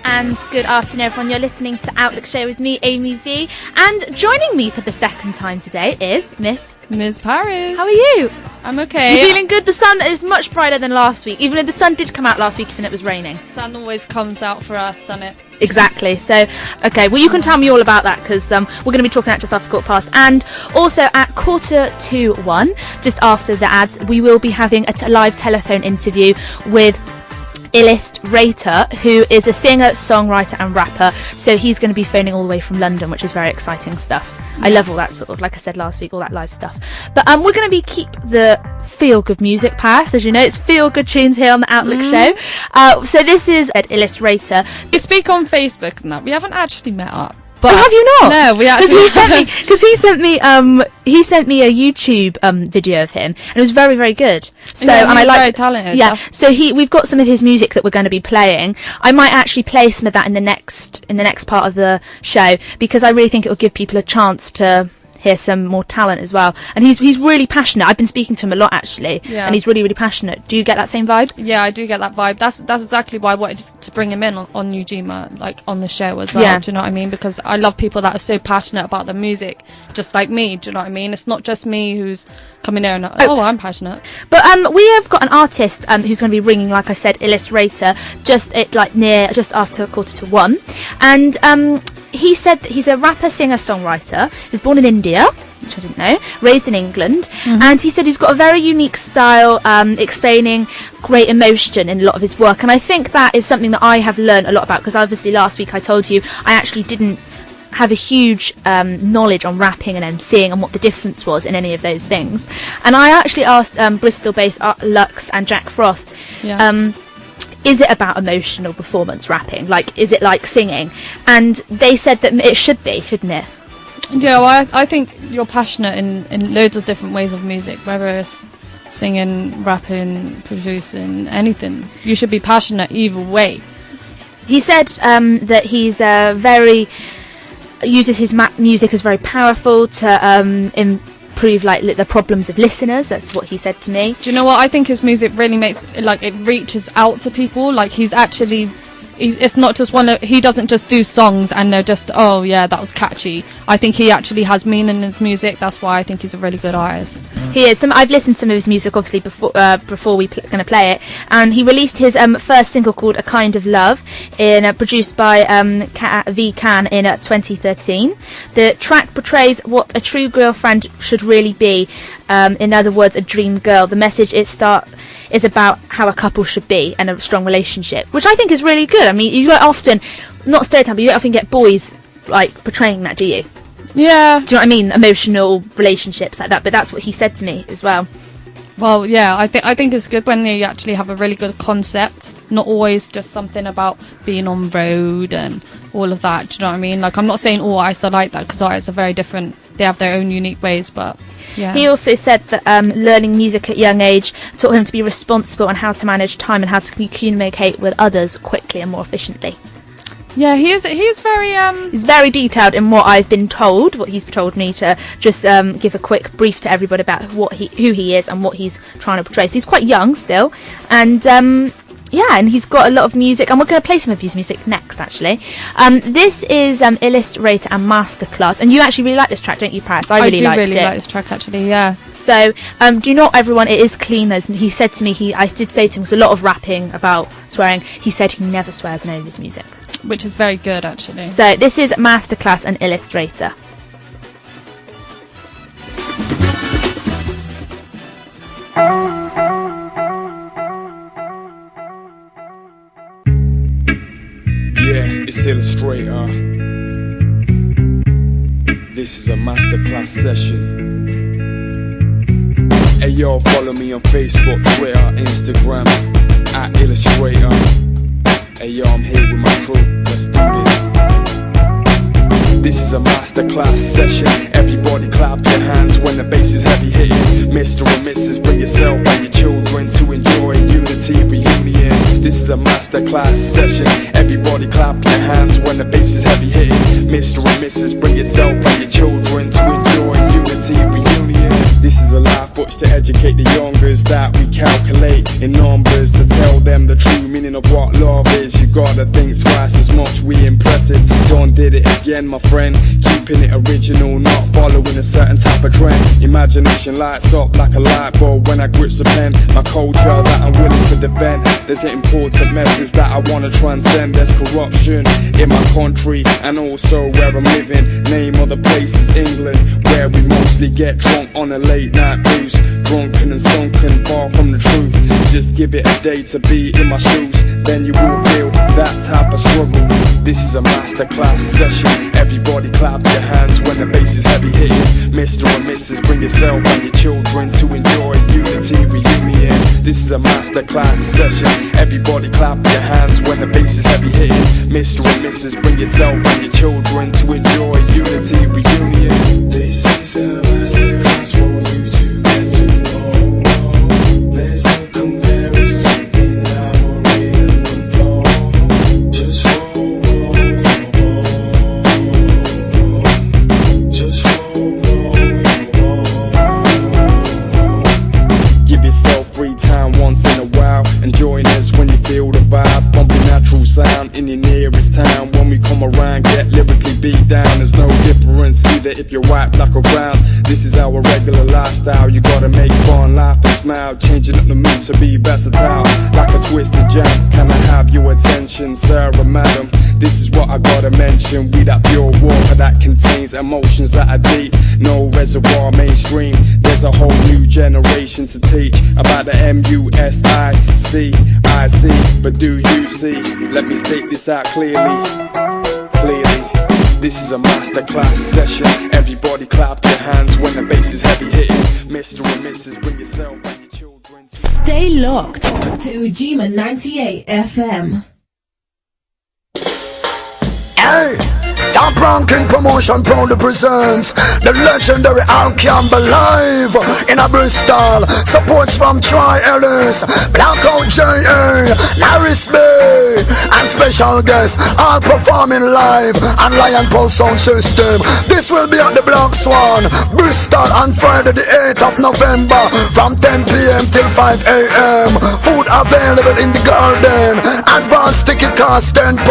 And good afternoon, everyone. You're listening to Outlook Show with me, Amy V. And joining me for the second time today is Miss Paris. How are you? I'm okay. You feeling good? The sun is much brighter than last week, even though the sun did come out last week, even if it was raining. Sun always comes out for us, doesn't it? Exactly. So, okay, well, you can tell me all about that, because we're going to be talking at just after 1:15. And also at 1:45, just after the ads, we will be having a live telephone interview with Illest-rator, who is a singer, songwriter and rapper. So he's going to be phoning all the way from London, which is very exciting stuff. I love all that sort of, like I said last week, all that live stuff. But we're going to be keep the feel-good music pass. As you know, it's feel-good tunes here on the Outlook Show. So this is at Illest-rator. You speak on Facebook and that. We haven't actually met up. But have you not? No, we actually. Because he sent me a YouTube video of him, and it was very, very good. So, yeah, and I like very talented. Yeah. So we've got some of his music that we're going to be playing. I might actually play some of that in the next part of the show, because I really think it will give people a chance to hear some more talent as well. And he's really passionate. I've been speaking to him a lot, actually, and he's really, really passionate. Do you get that same vibe? Yeah, I do get that vibe. That's exactly why I wanted to bring him in on Ujima, like on the show as well. Yeah. Do you know what I mean? Because I love people that are so passionate about the music, just like me. Do you know what I mean? It's not just me who's coming there and I'm passionate. But we have got an artist who's going to be ringing, like I said, Illest-rator, just after 1:45, and he said that he's a rapper, singer, songwriter. He was born in India, which I didn't know, raised in England, and he said he's got a very unique style, explaining great emotion in a lot of his work. And I think that is something that I have learned a lot about, because obviously last week I told you I actually didn't have a huge knowledge on rapping and MCing and what the difference was in any of those things. And I actually asked Bristol-based Lux and Jack Frost, is it about emotional performance rapping? Like, is it like singing? And they said that it should be, shouldn't it? Yeah, well, I think you're passionate in loads of different ways of music, whether it's singing, rapping, producing, anything. You should be passionate either way. He said that he's uses his music as very powerful to improve like the problems of listeners. That's what he said to me. Do you know what? I think his music really makes it reaches out to people. Like it's not just he doesn't just do songs and they're just, oh yeah, that was catchy. I think he actually has meaning in his music. That's why I think he's a really good artist. He is. I've listened to some of his music, obviously, before we're going to play it. And he released his first single called "A Kind of Love," produced by Vivian in 2013. The track portrays what a true girlfriend should really be. In other words, a dream girl. The message is about how a couple should be and a strong relationship, which I think is really good. I mean, you don't often, not stereotype, but you don't often get boys like portraying that, do you? Yeah. Do you know what I mean? Emotional relationships like that. But that's what he said to me as well. Well, yeah, I think it's good when you actually have a really good concept, not always just something about being on road and all of that. Do you know what I mean? Like, I'm not saying all artists are like that, because artists are very different. They have their own unique ways, but yeah. He also said that learning music at a young age taught him to be responsible and how to manage time and how to communicate with others quickly and more efficiently. Yeah, he is very he's very detailed in what I've been told, what he's told me to just give a quick brief to everybody about who he is and what he's trying to portray. So he's quite young still, and and he's got a lot of music, and we're going to play some of his music next, actually. This is Illest-rator and Masterclass, and you actually really like this track, don't you, Paris? I really like this track, actually, yeah. So, do not everyone, it is clean, as he said to me, I did say to him, there's a lot of rapping about swearing. He said he never swears in any of his music. Which is very good, actually. So, this is Masterclass and Illest-rator. Yeah, it's Illest-rator. This is a masterclass session. Hey yo, follow me on Facebook, Twitter, Instagram, at Illest-rator. Hey yo, I'm here with my crew, let's do this. This is a masterclass session. Everybody clap your hands when the bass is heavy hitting. Mr. and Mrs. bring yourself and your children to enjoy unity reunion. This is a masterclass session. Everybody clap your hands when the bass is heavy hitting. Mr. and Mrs. bring yourself and your children to enjoy unity reunion. This is is a life watch to educate the youngers that we calculate in numbers to tell them the true meaning of what love is. You gotta think twice as much, we impressive. John did it again, my friend, keeping it original, not following a certain type of trend. Imagination lights up like a light bulb when I grips a pen. My culture that I'm willing to defend. There's an important message that I wanna transcend. There's corruption in my country and also where I'm living. Name of the place is England, where we mostly get drunk on a late night booze. Drunken and sunken, far from the truth. Just give it a day to be in my shoes, then you will feel that type of struggle. This is a masterclass session. Everybody clap your hands when the bass is heavy hitting. Mr. and Mrs. bring yourself and your children to enjoy unity reunion. This is a masterclass session. Everybody clap your hands when the bass is heavy hitting. Mr. and Mrs. bring yourself and your children to enjoy unity reunion. This is a masterclass for you to get to know. There's no comparison in our rhythm and flow. Just roll, just roll. Give yourself free time once in a while and join us when you feel the vibe. Bumping natural sound in your nearest town. When we come around, get lyrically beat down. There's no difference either if you're white, black or brown. This is our regular lifestyle. You gotta make fun, laugh and smile, changing up the mood to be versatile. Like a twisted jam, can I have your attention, sir or madam? This is what I gotta mention. We that pure water that contains emotions that are deep. No reservoir mainstream. There's a whole new generation to teach about the M-U-S-I-C. I see, but do you see? Let me state this out clearly. This is a masterclass session. Everybody clap your hands when the bass is heavy hitting. Mr. and Mrs. bring yourself and your children. Stay locked to Ujima 98 FM. Hey! Top Ranking Promotion proudly presents the legendary Al Campbell live in a Bristol. Supports from Troy Ellis, Blackout J.A., Larris Bay, and special guests all performing live on Lion Pulse Sound System. This will be at the Black Swan, Bristol on Friday the 8th of November from 10 p.m. till 5 a.m. Food available in the garden. Advance ticket cost £10.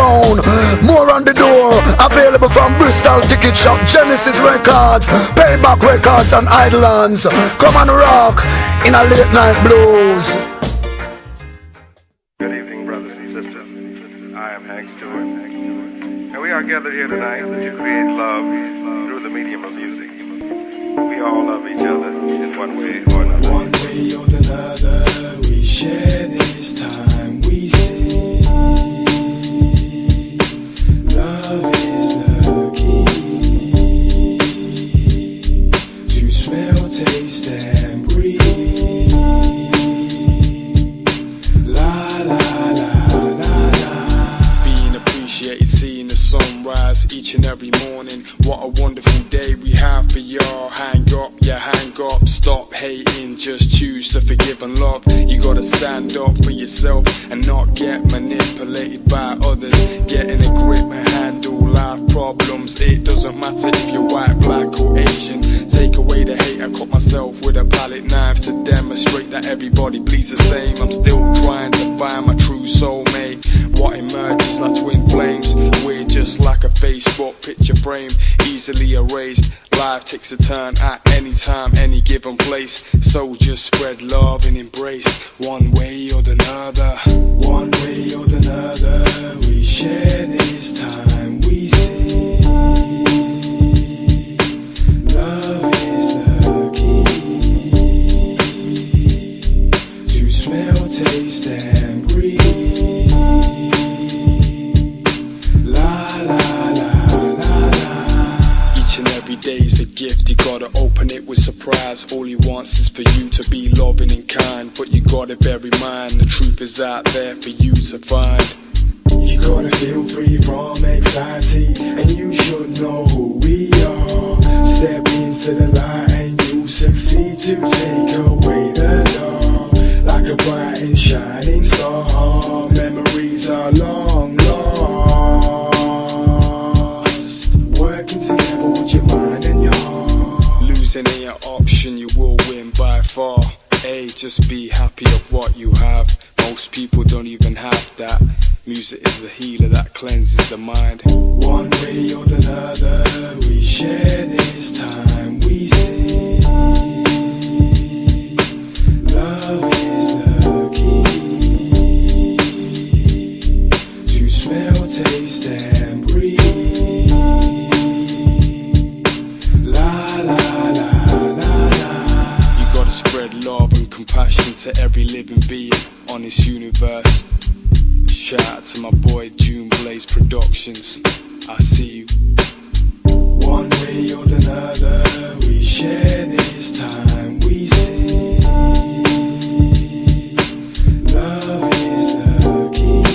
More on the door. Available from Bristol Ticket Shop, Genesis Records, Payback Records and Idlands. Come and rock in a late night blues. Good evening, brothers and sisters. I am Hank Stewart. And we are gathered here tonight to create love through the medium of music. We all love each other in one way or another. One way or another, we share this time. We see love is the key to smell, taste, and breathe. La la la la la. Being appreciated, seeing the sunrise each and every morning. What a wonderful day we have for y'all. Hang up, yeah, hang up. Stop hating, just choose to forgive and love. You gotta stand up for yourself and not get manipulated by others. Getting a grip and handle life problems. It doesn't matter if you're white, black or Asian. Take away the hate, I cut myself with a palette knife to demonstrate that everybody bleeds the same. I'm still trying to find my true soulmate. What emerges like twin flames. We're just like a Facebook picture frame, easily erased. Life takes a turn at any time, any given place. So just spread love and embrace. One way or another. One way or another, we share this time. We see love is the key to smell, taste, and breathe. La la la la la. Each and every day is a gift, you gotta open it with surprise. All he wants is for you to be loving and kind, but you gotta bear in mind the truth is out there for you to find. You gotta feel free from anxiety, and you should know who we are. Step into the light and you succeed to take away the dark. Like a bright and shining star, memories are long lost. Working together with your mind and your heart. Losing ain't an option, you will win. just be happy of what you have. Most people don't even have that. Music is the healer that cleanses the mind. One way or another, we share this time. We sing. Love is the key to smell, taste, and breathe. La la la la la. You gotta spread love and compassion to every living being on this universe. Shout out to my boy June Blaze Productions. I see you. One way or another, we share this time. We sing. Love is the key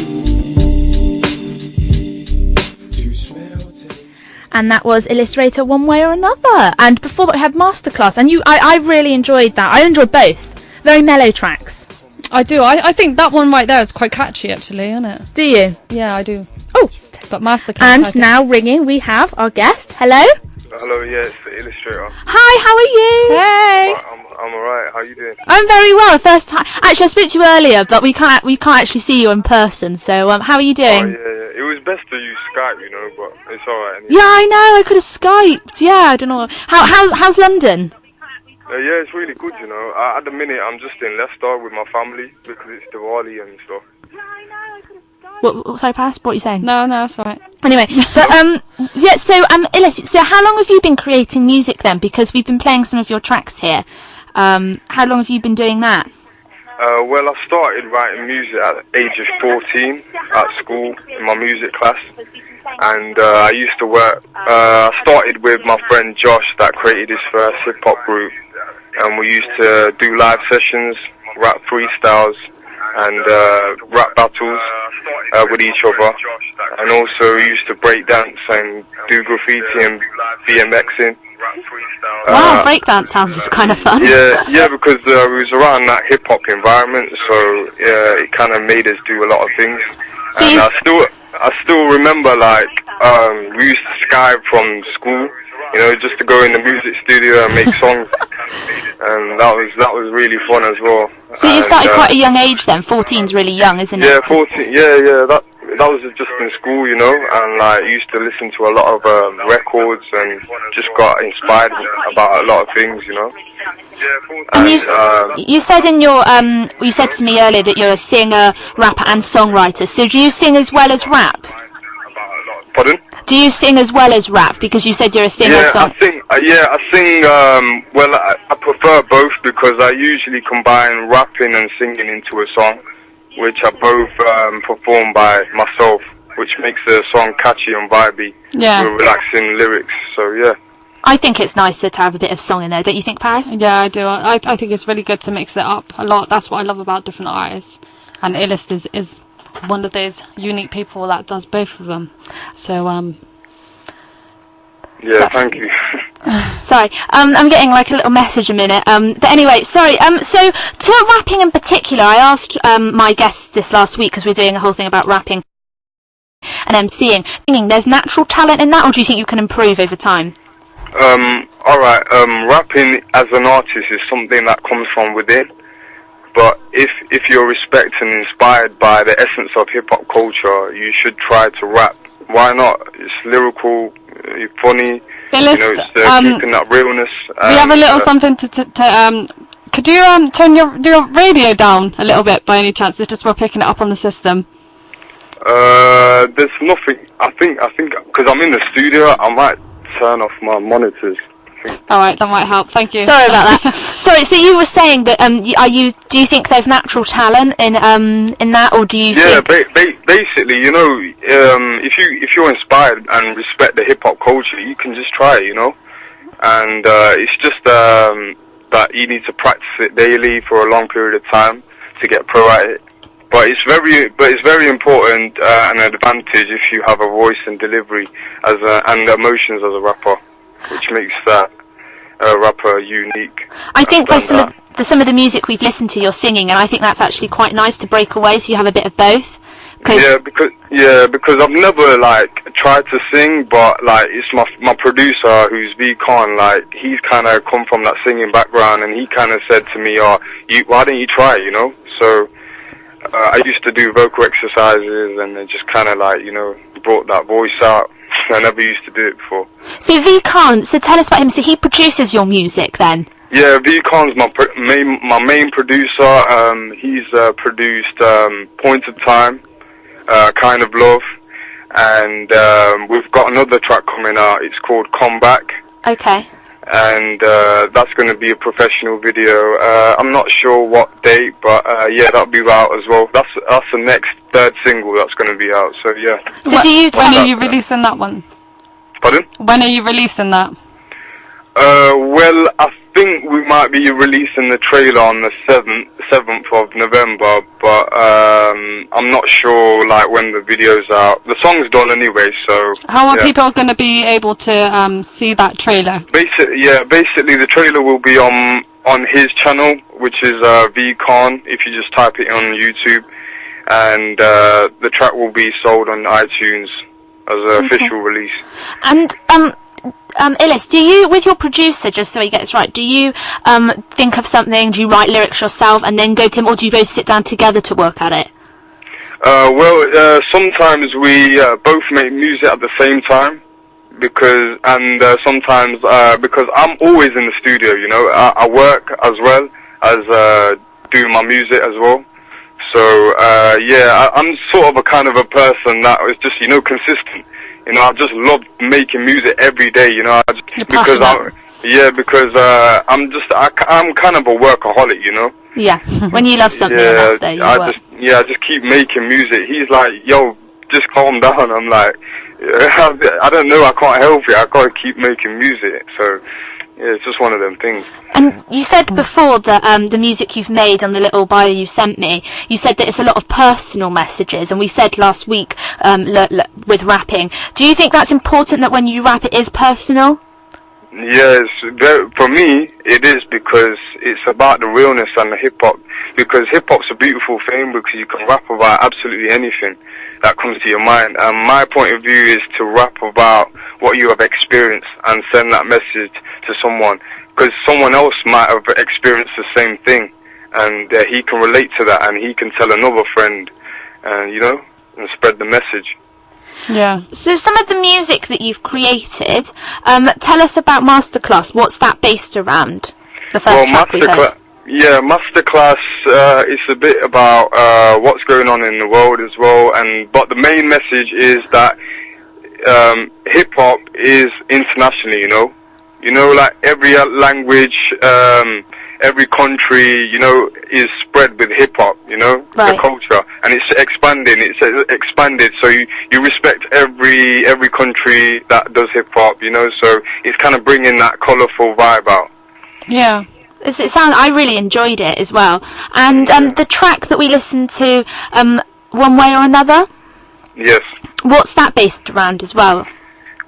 to smell, taste. And that was Illest-rator, One Way or Another. And before that we had Masterclass, and I really enjoyed that. I enjoyed both. Very mellow tracks. I do. I think that one right there is quite catchy, actually, isn't it? Do you? Yeah, I do. Oh, But Masterclass. and now ringing we have our guest. Hello. Hello, yeah, it's the Illustrator. Hi, how are you? Hey. I'm alright, how you doing? I'm very well. First time. Actually, I spoke to you earlier, but we can't actually see you in person. So, how are you Oh, doing? yeah. It was best to use Skype, you know, but it's alright. Anyway. Yeah, I know. I could have Skyped. Yeah, I don't know. How's London? Yeah, it's really good, you know. At the minute, I'm just in Leicester with my family because it's Diwali and stuff. What, sorry, Paris. What are you saying? No, that's all right. Anyway, but yeah. So Illis, so how long have you been creating music then? Because we've been playing some of your tracks here. How long have you been doing that? Well, I started writing music at the age of 14 at school in my music class. And I used to work, I started with my friend Josh that created his first hip-hop group. And we used to do live sessions, rap freestyles, and rap battles with each other. And also used to break dance and do graffiti and BMXing. Wow, breakdance sounds kind of fun. Yeah, because we was around that hip-hop environment, so it kind of made us do a lot of things. So And I still remember, like, we used to Skype from school, you know, just to go in the music studio and make songs, and that was really fun as well. So you started quite a young age then. 14's really young, isn't it? Yeah, 14. Yeah. That was just in school, you know, and like used to listen to a lot of records and just got inspired about a lot of things, you know. And you said in your you said to me earlier that you're a singer, rapper, and songwriter. So do you sing as well as rap? Pardon? Do you sing as well as rap? Because you said you're a singer. Yeah, I sing. Well, I prefer both because I usually combine rapping and singing into a song, which are both performed by myself, which makes the song catchy and vibey with relaxing lyrics. So yeah. I think it's nicer to have a bit of song in there, don't you think, Paris? Yeah, I do. I think it's really good to mix it up a lot. That's what I love about different artists. And Illest is one of those unique people that does both of them. So, Yeah, thank you. Sorry, I'm getting like a little message a minute. But anyway, sorry. So to rapping in particular, I asked my guests this last week because we're doing a whole thing about rapping and MCing. Thinking there's natural talent in that, or do you think you can improve over time? Alright, rapping as an artist is something that comes from within. But if you're respected and inspired by the essence of hip-hop culture, you should try to rap. Why not? It's lyrical, it's funny, Illest, you know, it's keeping that realness. We have a little something to could you turn your radio down a little bit by any chance? It's just we're picking it up on the system. There's nothing, I think, because I'm in the studio, I might turn off my monitors. Alright, that might help, thank you. Sorry about that. Sorry, so you were saying that do you think there's natural talent in that, or do you think... Basically, you know, if you're inspired and respect the hip hop culture, you can just try it, you know. And it's just that you need to practice it daily for a long period of time to get pro at it. But it's very important and an advantage if you have a voice and delivery and emotions as a rapper, which makes that rapper unique. I think by some of the music we've listened to, you're singing, and I think that's actually quite nice to break away, so you have a bit of both. Yeah, because I've never like tried to sing, but like it's my producer, who's V-Con, like he's kind of come from that singing background, and he kind of said to me, why don't you try, you know? So I used to do vocal exercises, and it just kind of like, you know, brought that voice out. I never used to do it before. So V-Con, so tell us about him. So he produces your music then? Yeah, V-Con's my main producer. He's produced Point of Time, Kind of Love, and we've got another track coming out. It's called Come Back. Okay. And that's going to be a professional video. I'm not sure what date, but yeah, that'll be out as well. That's the next third single that's going to be out. So yeah. So when are you releasing that one? Pardon? When are you releasing that? Well, I think we might be releasing the trailer on the 7th of November, but I'm not sure like when the video's out. The song's done anyway, so how are people going to be able to see that trailer? Basically the trailer will be on his channel, which is V-Con, if you just type it on YouTube, and the track will be sold on iTunes as an official release. And Illest, do you, with your producer, just so he gets right, do you think of something, do you write lyrics yourself and then go to him, or do you both sit down together to work at it? Well, sometimes we both make music at the same time, sometimes because I'm always in the studio, you know, I work as well as do my music as well. So yeah, I'm sort of a kind of a person that is just, you know, consistent. You know, I just love making music every day. You know, because I'm kind of a workaholic. You know. Yeah. When you love something enough, there you work. I just keep making music. He's like, yo, just calm down. I'm like, I don't know. I can't help it. I gotta keep making music. So. Yeah, it's just one of them things. And you said before that the music you've made on the little bio you sent me, you said that it's a lot of personal messages, and we said last week with rapping. Do you think that's important, that when you rap it is personal? Yes, for me it is, because it's about the realness and the hip-hop, because hip-hop's a beautiful thing, because you can rap about absolutely anything that comes to your mind, and my point of view is to rap about what you have experienced and send that message to someone, because someone else might have experienced the same thing, and he can relate to that, and he can tell another friend, and you know, and spread the message. Yeah. So some of the music that you've created, tell us about Masterclass. What's that based around? The first track we heard. Yeah, Masterclass is a bit about what's going on in the world as well, but the main message is that hip hop is internationally, you know, like every language, every country, you know, is spread with hip hop, you know, the culture, and it's expanding. It's expanded, so you respect every country that does hip hop, you know. So it's kind of bringing that colourful vibe out. Yeah. I really enjoyed it as well. And the track that we listened to, One Way or Another. Yes. What's that based around as well?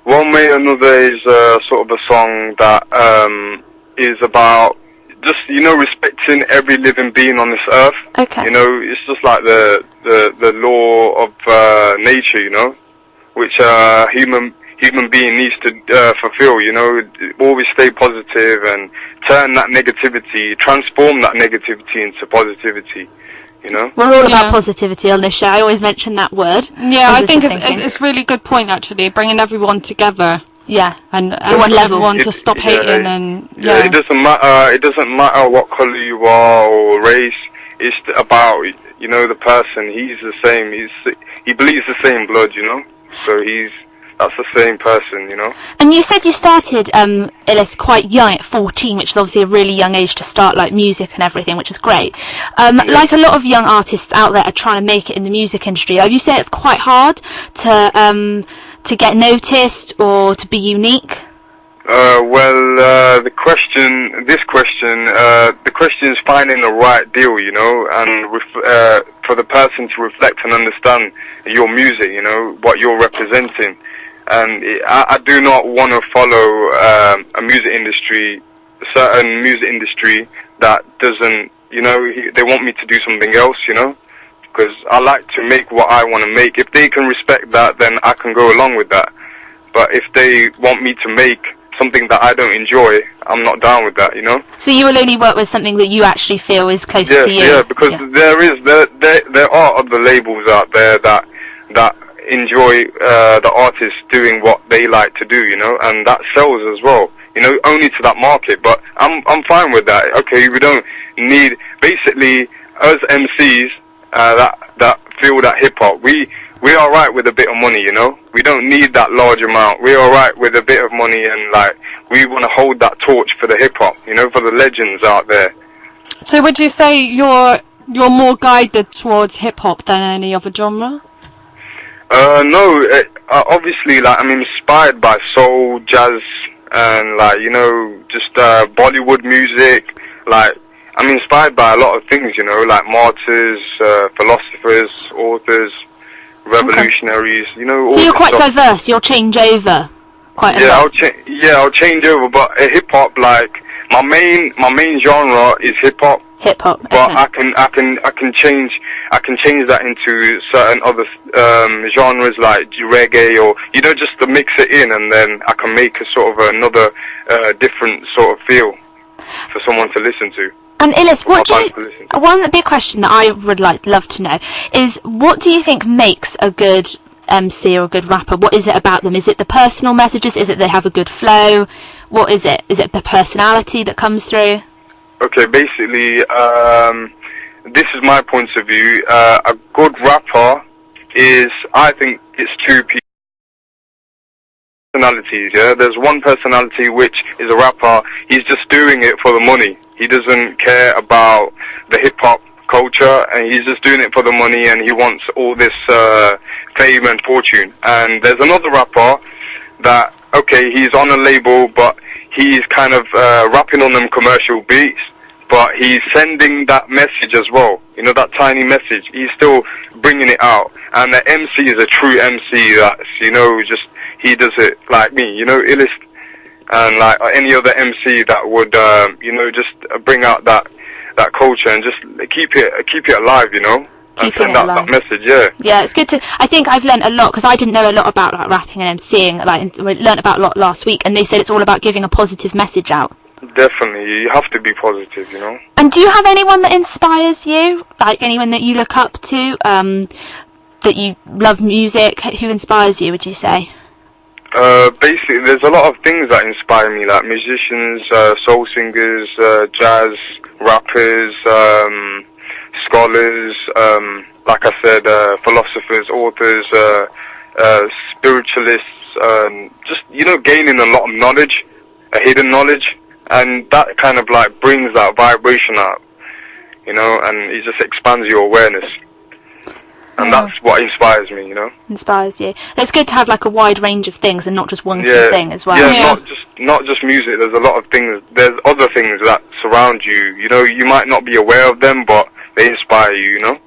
One Way or Another is sort of a song that is about just, you know, respecting every living being on this earth. Okay. You know, it's just like the law of nature, you know, which human being needs to fulfill, you know. Always stay positive and turn that negativity, transform that negativity into positivity, you know. We're all about positivity on this show. I always mention that word. Yeah, I think it's really good point, actually, bringing everyone together. Yeah, and one level, everyone to stop hating and it doesn't matter. It doesn't matter what color you are or race. It's about, you know, the person. He's the same. He bleeds the same blood, you know. So that's the same person, you know. And you said you started Illest quite young, at 14, which is obviously a really young age to start like music and everything, which is great. Like a lot of young artists out there are trying to make it in the music industry. Have you said it's quite hard to get noticed or to be unique? The question is finding the right deal, you know, and for the person to reflect and understand your music, you know, what you're representing. And I do not want to follow a certain music industry that doesn't, you know, they want me to do something else, you know. because I like to make what I want to make. If they can respect that, then I can go along with that. But if they want me to make something that I don't enjoy, I'm not down with that, you know? So you will only work with something that you actually feel is close to you? Yeah, because there are other labels out there that enjoy the artists doing what they like to do, you know, and that sells as well, you know, only to that market. But I'm fine with that. Okay, we don't need, basically, us MCs that feel that hip hop, we're alright with a bit of money, you know. We don't need that large amount. We're alright with a bit of money, and like we want to hold that torch for the hip hop, you know, for the legends out there. So would you say you're more guided towards hip hop than any other genre? No, obviously, like, I'm inspired by soul, jazz, and, like, you know, just Bollywood music. Like, I'm inspired by a lot of things, you know, like martyrs, philosophers, authors, revolutionaries, you know. So you're quite diverse. You'll change over quite a lot. I'll change over, but hip hop, like, my main genre is hip hop. Hip hop, okay. But I can change that into certain other genres like reggae, or, you know, just to mix it in, and then I can make a sort of another different sort of feel for someone to listen to. And Illest, one big question that I would love to know is, what do you think makes a good MC or a good rapper? What is it about them? Is it the personal messages? Is it they have a good flow? What is it? Is it the personality that comes through? Okay, basically, this is my point of view. A good rapper is, I think, it's two personalities, yeah? There's one personality which is a rapper, he's just doing it for the money. He doesn't care about the hip-hop culture, and he's just doing it for the money, and he wants all this fame and fortune. And there's another rapper that, okay, he's on a label, but he's kind of rapping on them commercial beats, but he's sending that message as well, you know, that tiny message. He's still bringing it out. And the MC is a true MC that's, you know, just, he does it like me, you know, Illest, and like any other MC that would, you know, just bring out that culture and just keep it alive, you know. And send out that message, yeah. Yeah, it's good to. I think I've learnt a lot, because I didn't know a lot about like rapping and MCing. Like, we learnt about a lot last week, and they said it's all about giving a positive message out. Definitely, you have to be positive, you know. And do you have anyone that inspires you? Like anyone that you look up to, that you love music? Who inspires you, would you say? Basically, there's a lot of things that inspire me, like musicians, soul singers, jazz, rappers, scholars, like I said, philosophers, authors, spiritualists, just, you know, gaining a lot of knowledge, a hidden knowledge, and that kind of like brings that vibration up, you know, and it just expands your awareness. And that's what inspires me, you know. Inspires you. It's good to have like a wide range of things and not just one key thing as well. Yeah, not just music. There's a lot of things. There's other things that surround you. You know, you might not be aware of them, but they inspire you, you know.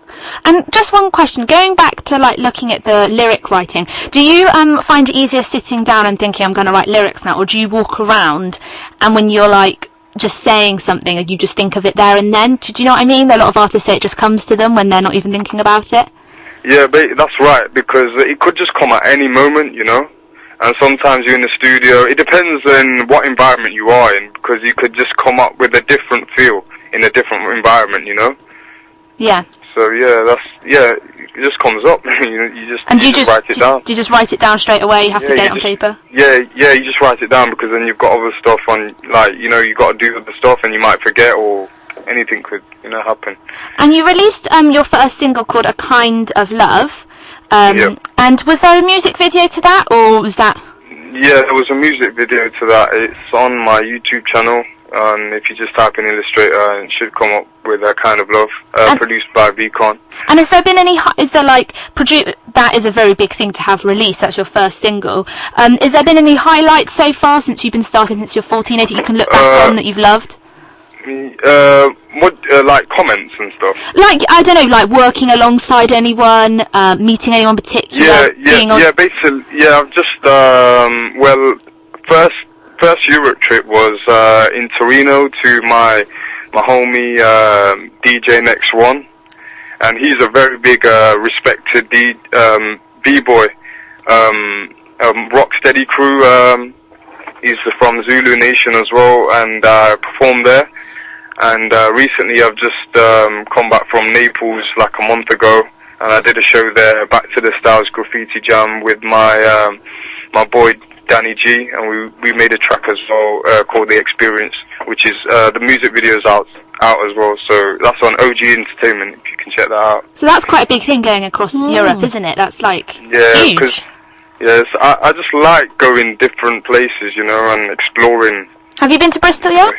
And just one question, going back to like looking at the lyric writing, do you find it easier sitting down and thinking, I'm going to write lyrics now, or do you walk around and when you're like just saying something, you just think of it there and then? Do you know what I mean? A lot of artists say it just comes to them when they're not even thinking about it. Yeah, but that's right, because it could just come at any moment, you know. And sometimes you're in the studio. It depends on what environment you are in, because you could just come up with a different feel in a different environment, you know. Yeah. So it just comes up. you just write it down. Do you just write it down straight away? You have to get it on paper. Yeah, you just write it down, because then you've got other stuff on, like, you know, you got to do other stuff, and you might forget, or anything could, you know, happen. And you released your first single called A Kind of Love. And was there a music video to that, or was that? Yeah, there was a music video to that. It's on my YouTube channel. If you just type in Illest-rator, it should come up with A Kind of Love, produced by Vivian. And has there been any? Is there like that is a very big thing to have released. That's your first single. Has there been any highlights so far since you've been starting, since you're 14, 18, you can look back on that you've loved? Like comments and stuff? Like, I don't know, like working alongside anyone, meeting anyone particular? Basically, I've just, first Europe trip was in Torino to my homie DJ Next One, and he's a very big, respected b-boy, Rocksteady crew. He's from Zulu Nation as well, and I performed there. And recently I've just come back from Naples like a month ago, and I did a show there, Back to the Styles Graffiti Jam, with my my boy Danny G, and we made a track as well called The Experience, which is the music video's out as well. So that's on OG Entertainment, if you can check that out. So that's quite a big thing going across Europe, isn't it? That's like huge. Yes, I just like going different places, you know, and exploring. Have you been to Bristol yet?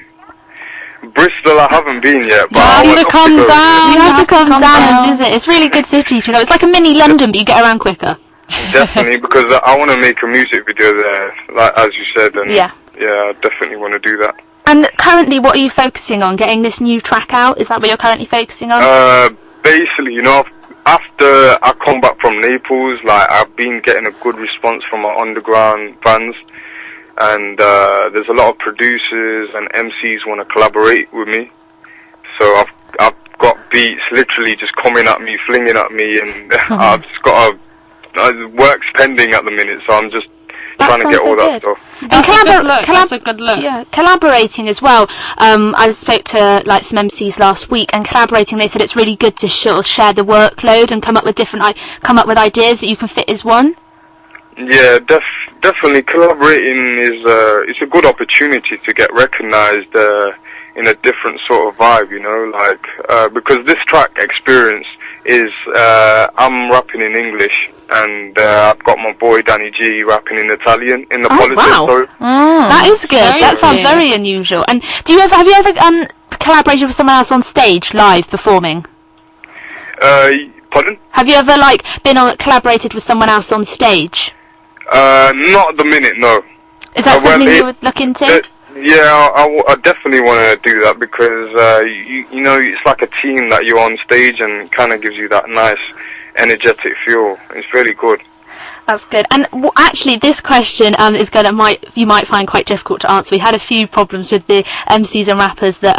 Bristol, I haven't been yet, but You I have want to come down. You have to come down and visit. It's a really good city to go. It's like a mini London, but you get around quicker. Definitely, because I want to make a music video there, like as you said, and yeah, I definitely want to do that. And currently, what are you focusing on? Getting this new track out? Is that what you're currently focusing on? Basically, you know, after I come back from Naples, like I've been getting a good response from my underground fans, and there's a lot of producers and MCs want to collaborate with me. So I've got beats literally just coming at me, flinging at me, and I've just got work's pending at the minute, so I'm just trying to get all that stuff. And That's a good look. Yeah, collaborating as well. I spoke to like some MCs last week, and collaborating, they said it's really good to sort of share the workload and come up with ideas that you can fit as one. Yeah, definitely collaborating is it's a good opportunity to get recognised in a different sort of vibe, you know, like because this track Experience is I'm rapping in English, and I've got my boy Danny G rapping in Italian in the politics. Wow. So That is good. That sounds very unusual. And have you ever collaborated with someone else on stage live performing? Pardon? Have you ever collaborated with someone else on stage? Not at the minute, no. Is that something you would look into? Yeah, I definitely want to do that, because you know, it's like a team that you're on stage, and kind of gives you that nice energetic feel. It's really good. That's good. And actually, this question is you might find quite difficult to answer. We had a few problems with the MCs and rappers that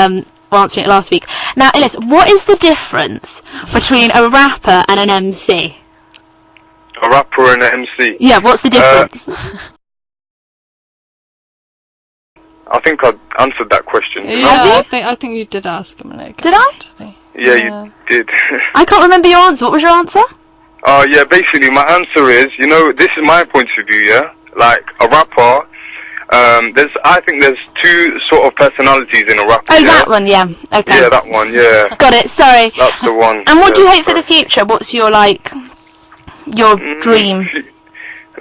were answering it last week. Now, Illest, what is the difference between a rapper and an MC? A rapper and an MC? Yeah, what's the difference? I think I answered that question. Yeah, I think you did ask a minute ago. Did I? Actually. Yeah, you did. I can't remember your answer. What was your answer? Yeah, basically my answer is, you know, this is my point of view, yeah? Like, a rapper, I think there's two sort of personalities in a rapper. Oh, that one, yeah. Okay. Yeah, that one, yeah. Got it, sorry. That's the one. And what do you hope for the future? What's your, dream?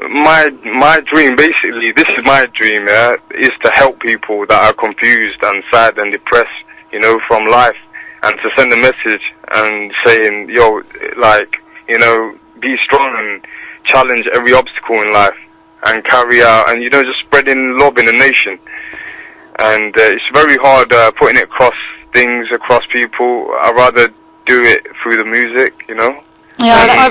My dream, basically, this is my dream, yeah, is to help people that are confused and sad and depressed, you know, from life, and to send a message and saying, yo, like, you know, be strong and challenge every obstacle in life, and carry out, and, you know, just spreading love in the nation. And it's very hard putting it across people. I'd rather do it through the music, you know. Yeah,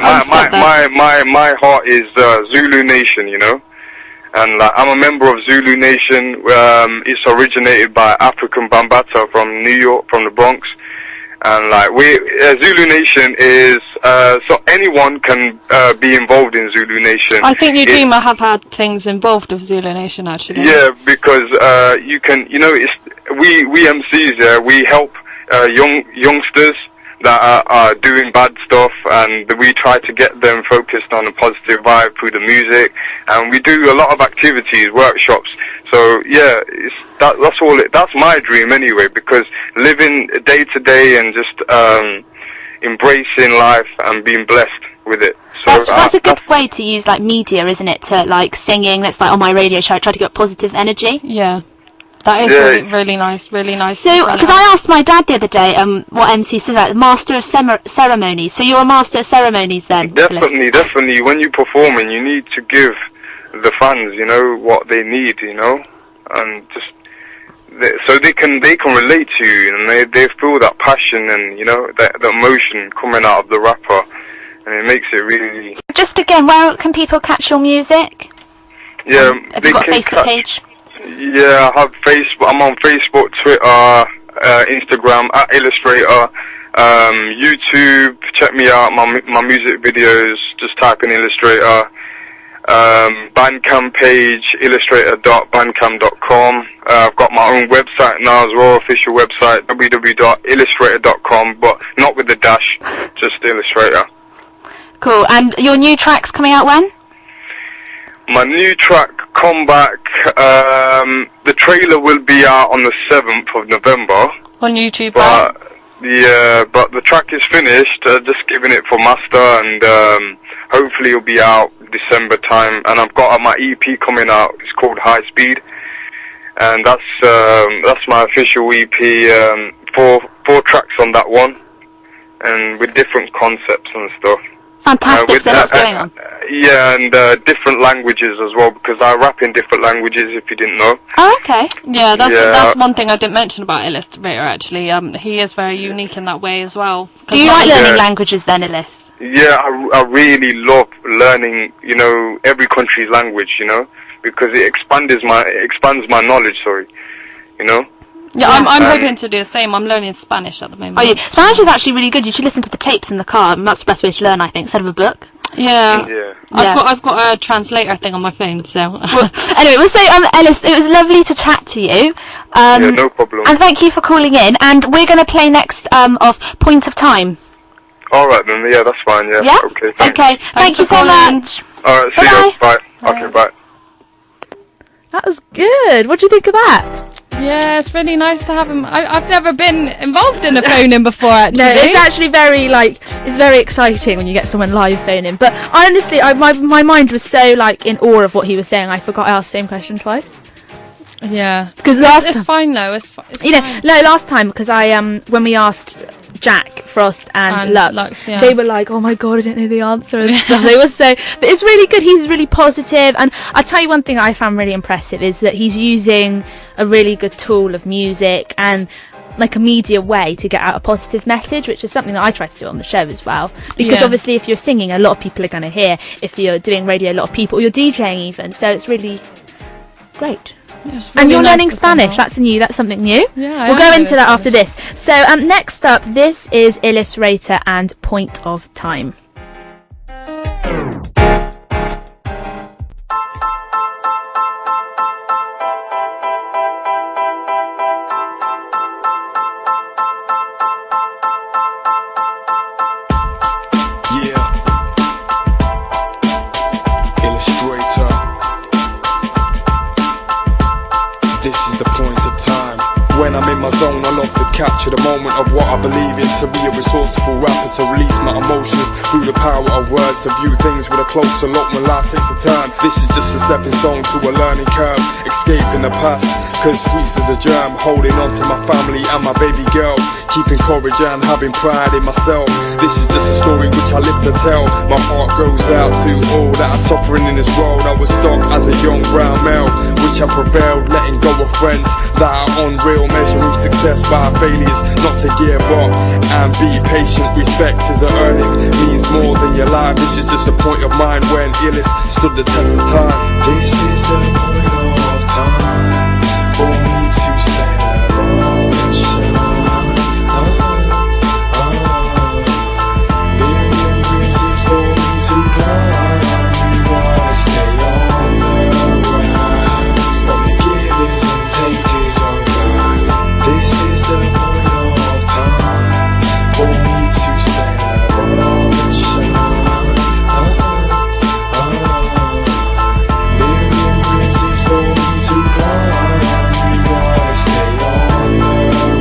my heart is Zulu Nation, you know, and I'm a member of Zulu Nation. It's originated by African Bambata from New York, from the Bronx, and Zulu Nation is so anyone can be involved in Zulu Nation. I think Ujima have had things involved with Zulu Nation, actually. Yeah, because you can, you know, we MCs, we help youngsters that are doing bad stuff, and we try to get them focused on a positive vibe through the music, and we do a lot of activities, workshops. So yeah, that's my dream anyway, because living day to day and just embracing life and being blessed with it. So that's a good way to use media, isn't it? To singing. That's on my radio show. I try to get positive energy. Yeah. That is really nice. So, because I asked my dad the other day what MC said, like Master of Ceremonies. So you're a Master of Ceremonies then? Definitely. When you're performing, you need to give the fans, you know, what they need, you know, and just so they can relate to you, and they feel that passion and, you know, that emotion coming out of the rapper, and it makes it really. Just again, where can people catch your music? Yeah, have you got a Facebook page? Yeah, I have Facebook. I'm on Facebook, Twitter, Instagram at Illest-rator. YouTube, check me out, my music videos, just type in Illest-rator. Bandcamp page, illustrator.bandcamp.com. I've got my own website now as well, official website, www.illustrator.com, but not with the dash, just Illest-rator. Cool. And your new track's coming out when? My new track, Comeback, the trailer will be out on the 7th of November. On YouTube, but but the track is finished, just giving it for master, and hopefully it'll be out December time. And I've got my EP coming out, it's called High Speed, and that's my official EP, 4 tracks on that one, and with different concepts and stuff. Fantastic, so what's going on? Yeah, and different languages as well, because I rap in different languages, if you didn't know. Oh, okay. Yeah, that's one thing I didn't mention about Illest-rator, actually. He is very unique in that way as well. Do you like learning languages then, Illest? Yeah, I really love learning, you know, every country's language, you know, because it expands my knowledge, you know. Yeah, I'm hoping to do the same. I'm learning Spanish at the moment. Oh, yeah. Spanish is actually really good. You should listen to the tapes in the car. That's the best way to learn, I think, instead of a book. Yeah. I've got a translator thing on my phone, so. Well, anyway, we'll say, Ellis, it was lovely to chat to you. Yeah, no problem. And thank you for calling in. And we're going to play next of Point of Time. All right then. Yeah, that's fine. Yeah. Yeah. Okay. Thanks. Okay. Thank you so much. All right. See you. Bye. Okay. Bye. That was good. What do you think of that? Yeah, it's really nice to have him. I've never been involved in a phone-in before, actually. No, it's actually it's very exciting when you get someone live phoning. But honestly, my mind was so in awe of what he was saying, I forgot I asked the same question twice. Yeah, because it's fine though. It's fine. Last time, because when we asked Jack Frost and Lux, they were like, "Oh my god, I didn't know the answer." And stuff. They were so, but it's really good. He's really positive, and I'll tell you one thing I found really impressive is that he's using a really good tool of music and a media way to get out a positive message, which is something that I try to do on the show as well. Because obviously, if you're singing, a lot of people are going to hear. If you're doing radio, a lot of people. Or you're DJing even, so it's really great. Really and you're learning Spanish. That's something new. Yeah, we'll go into that after this. So next up, this is Illest-rator and Point of Time. This is the point of time. When I'm in my zone, I love to capture the moment of what I believe in. To be a resourceful rapper, to release my emotions through the power of words. To view things with a closer look when life takes a turn. This is just a stepping stone to a learning curve. Escaping the past, cause streets is a germ. Holding on to my family and my baby girl. Keeping courage and having pride in myself. This is just a story which I live to tell. My heart goes out to all that are suffering in this world. I was stuck as a young brown male, which I prevailed, letting go of friends that are unreal. Measuring success by failures, not to give up and be patient. Respect is an earning, means more than your life. This is just a point of mine when Illest stood the test of time. This is the point of time for me to stand alone and shine. Million bridges for me to climb. You gotta stay on the rise. From the givers and takers of life. This is the point of time for me to stand alone and shine. Million bridges for me to climb. You gotta stay on the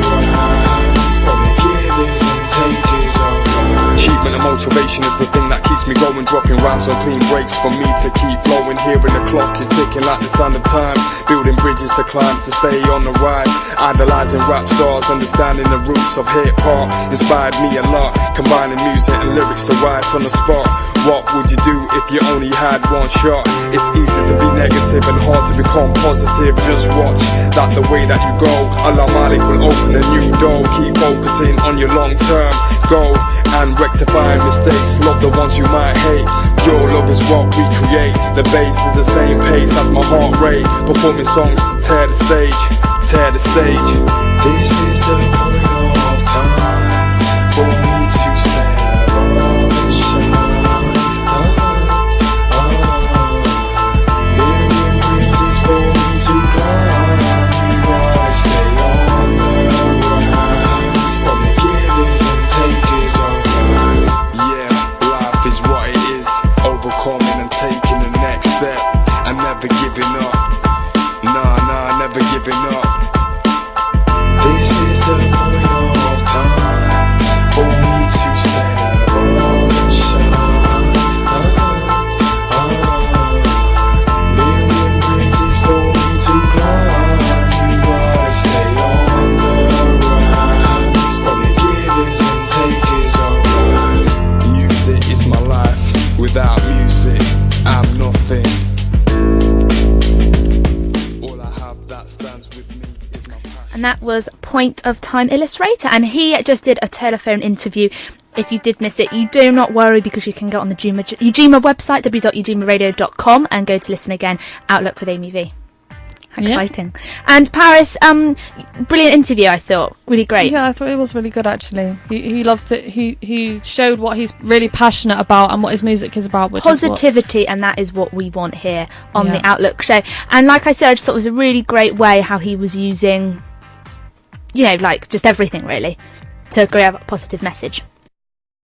rise. From the givers and takers of life. Achievement and motivation is the thing that keeps me going. Dropping rhymes on clean breaks for me to keep blowing. Hearing the clock is ticking like the sound of time. Building bridges to climb to stay on the rise. Idolizing rap stars, understanding the roots of hip-hop inspired me a lot. Combining music and lyrics to write on the spot. What would you do if you only had one shot? It's easy to be negative and hard to become positive. Just watch that the way that you go. Allah Malik will open a new door. Keep focusing on your long-term goal and rectifying mistakes. Love the ones you might hate. Pure love is what we create. The bass is the same pace as my heart rate. Performing songs to tear the stage. Tear the stage. This is the point of time for never giving up. Nah, never giving up. This is the point of time for me to stand above and shine. Million bridges for me to climb. You gotta stay on the rise. From the givers and takers of life. Music is my life. Without music, I'm nothing. All I have that stands with me is my passion. And that was Point of Time Illest-rator, and he just did a telephone interview. If you did miss it, you do not worry, because you can go on the Ujima website, www.ujimaradio.com, and go to listen again. Outlook with Amy V. Exciting. And Paris, brilliant interview, I thought. Really great. Yeah, I thought it was really good, actually. He loves to, he showed what he's really passionate about and what his music is about, which positivity, is and that is what we want here on the Outlook show. And like I said, I just thought it was a really great way how he was using, you know, like just everything really to create a positive message.